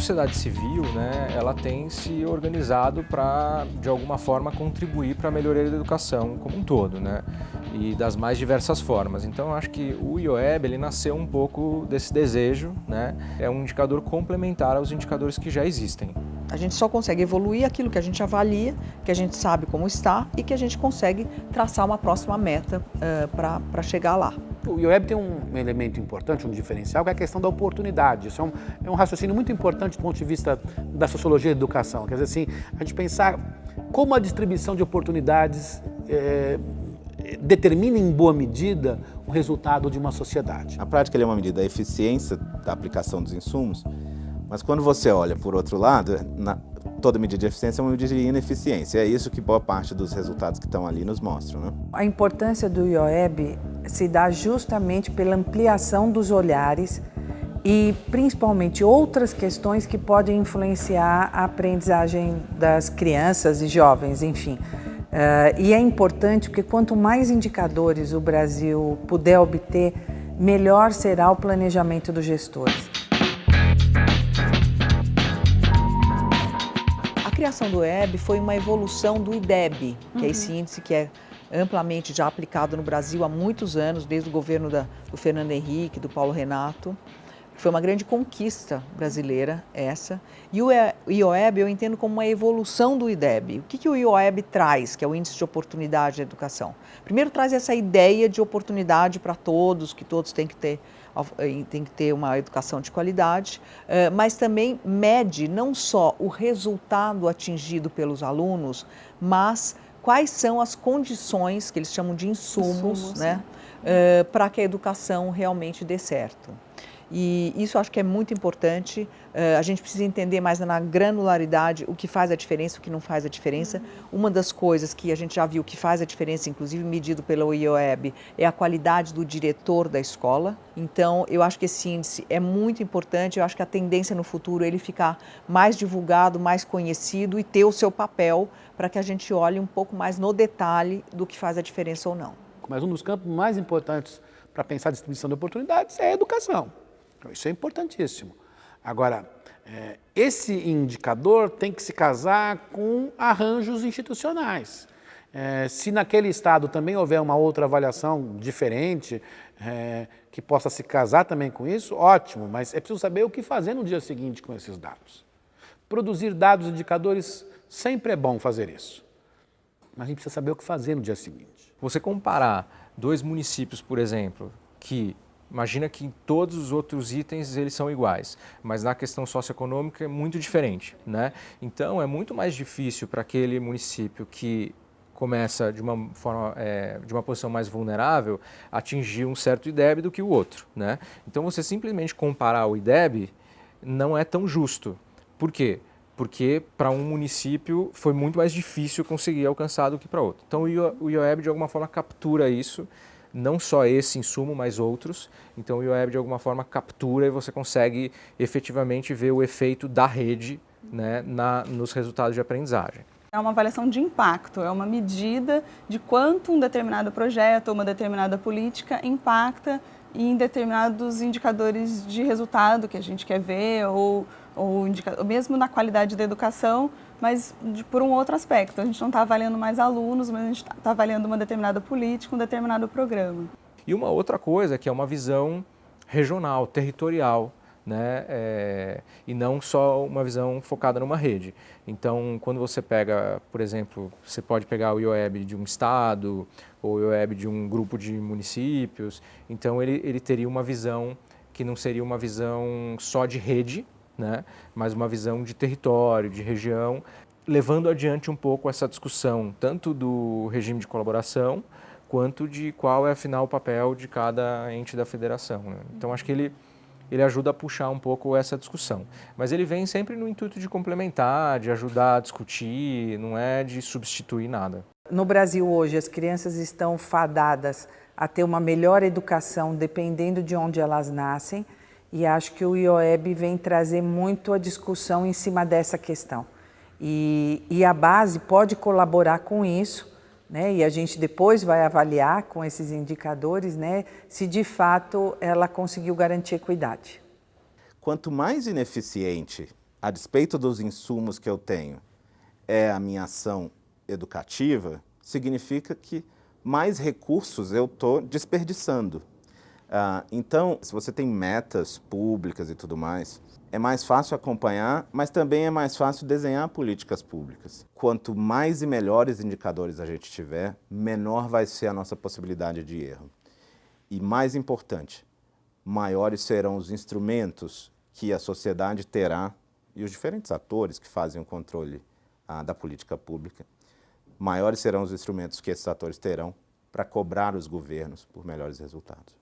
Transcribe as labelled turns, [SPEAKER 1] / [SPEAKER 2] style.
[SPEAKER 1] sociedade civil, né, ela tem se organizado para, de alguma forma, contribuir para a melhoria da educação como um todo, né, e das mais diversas formas. Então, eu acho que o IOEB, ele nasceu um pouco desse desejo, né, é um indicador complementar aos indicadores que já existem.
[SPEAKER 2] A gente só consegue evoluir aquilo que a gente avalia, que a gente sabe como está e que a gente consegue traçar uma próxima meta para chegar lá.
[SPEAKER 3] O IOEB tem um elemento importante, um diferencial, que é a questão da oportunidade. Isso é um raciocínio muito importante do ponto de vista da sociologia da educação. Quer dizer assim, a gente pensar como a distribuição de oportunidades determina em boa medida o resultado de uma sociedade.
[SPEAKER 4] Na prática, ele é uma medida da eficiência da aplicação dos insumos, mas quando você olha por outro lado, toda medida de eficiência é uma medida de ineficiência. É isso que boa parte dos resultados que estão ali nos mostram, né?
[SPEAKER 5] A importância do IOEB se dá justamente pela ampliação dos olhares e principalmente outras questões que podem influenciar a aprendizagem das crianças e jovens, enfim. E é importante porque quanto mais indicadores o Brasil puder obter, melhor será o planejamento dos gestores.
[SPEAKER 2] A criação do IOEB foi uma evolução do IDEB, que é esse índice que é amplamente já aplicado no Brasil há muitos anos, desde o governo do Fernando Henrique, do Paulo Renato. Foi uma grande conquista brasileira essa. E o IOEB eu entendo como uma evolução do IDEB. O que o IOEB traz, que é o Índice de Oportunidade da Educação? Primeiro traz essa ideia de oportunidade para todos, que todos têm que ter uma educação de qualidade, mas também mede não só o resultado atingido pelos alunos, mas quais são as condições, que eles chamam de insumos, né, para que a educação realmente dê certo. E isso eu acho que é muito importante, a gente precisa entender mais na granularidade o que faz a diferença, o que não faz a diferença. Uma das coisas que a gente já viu que faz a diferença, inclusive medido pelo IOEB, é a qualidade do diretor da escola. Então, eu acho que esse índice é muito importante, eu acho que a tendência no futuro é ele ficar mais divulgado, mais conhecido e ter o seu papel para que a gente olhe um pouco mais no detalhe do que faz a diferença ou não.
[SPEAKER 3] Mas um dos campos mais importantes para pensar a distribuição de oportunidades é a educação. Isso é importantíssimo. Agora, esse indicador tem que se casar com arranjos institucionais. Se naquele estado também houver uma outra avaliação diferente, que possa se casar também com isso, ótimo, mas é preciso saber o que fazer no dia seguinte com esses dados. Produzir dados, indicadores, sempre é bom fazer isso. Mas a gente precisa saber o que fazer no dia seguinte.
[SPEAKER 1] Você comparar dois municípios, por exemplo, que imagina que em todos os outros itens eles são iguais, mas na questão socioeconômica é muito diferente, né? Então é muito mais difícil para aquele município que começa de uma forma, de uma posição mais vulnerável, atingir um certo IDEB do que o outro, né? Então você simplesmente comparar o IDEB não é tão justo. Por quê? Porque para um município foi muito mais difícil conseguir alcançar do que para outro. Então o IOEB de alguma forma captura isso, não só esse insumo, mas outros. Então o IOEB de alguma forma captura e você consegue efetivamente ver o efeito da rede, né, nos resultados de aprendizagem.
[SPEAKER 6] É uma avaliação de impacto, é uma medida de quanto um determinado projeto ou uma determinada política impacta em determinados indicadores de resultado que a gente quer ver, ou mesmo na qualidade da educação, mas por um outro aspecto. A gente não está avaliando mais alunos, mas a gente está avaliando uma determinada política, um determinado programa.
[SPEAKER 1] E uma outra coisa que é uma visão regional, territorial, né? E não só uma visão focada numa rede. Então, quando você pega, por exemplo, você pode pegar o IOEB de um estado ou o IOEB de um grupo de municípios, então ele teria uma visão que não seria uma visão só de rede, né? Mas uma visão de território, de região, levando adiante um pouco essa discussão, tanto do regime de colaboração, quanto de qual é, afinal, o papel de cada ente da federação, né? Então, acho que ele ajuda a puxar um pouco essa discussão. Mas ele vem sempre no intuito de complementar, de ajudar a discutir, não é de substituir nada.
[SPEAKER 5] No Brasil hoje, as crianças estão fadadas a ter uma melhor educação dependendo de onde elas nascem, e acho que o IOEB vem trazer muito a discussão em cima dessa questão. E a base pode colaborar com isso, né? E a gente depois vai avaliar com esses indicadores, né, se de fato ela conseguiu garantir equidade.
[SPEAKER 4] Quanto mais ineficiente a despeito dos insumos que eu tenho, é a minha ação educativa, significa que mais recursos eu estou desperdiçando. Então, se você tem metas públicas e tudo mais, é mais fácil acompanhar, mas também é mais fácil desenhar políticas públicas. Quanto mais e melhores indicadores a gente tiver, menor vai ser a nossa possibilidade de erro. E mais importante, maiores serão os instrumentos que a sociedade terá e os diferentes atores que fazem o controle da política pública, maiores serão os instrumentos que esses atores terão para cobrar os governos por melhores resultados.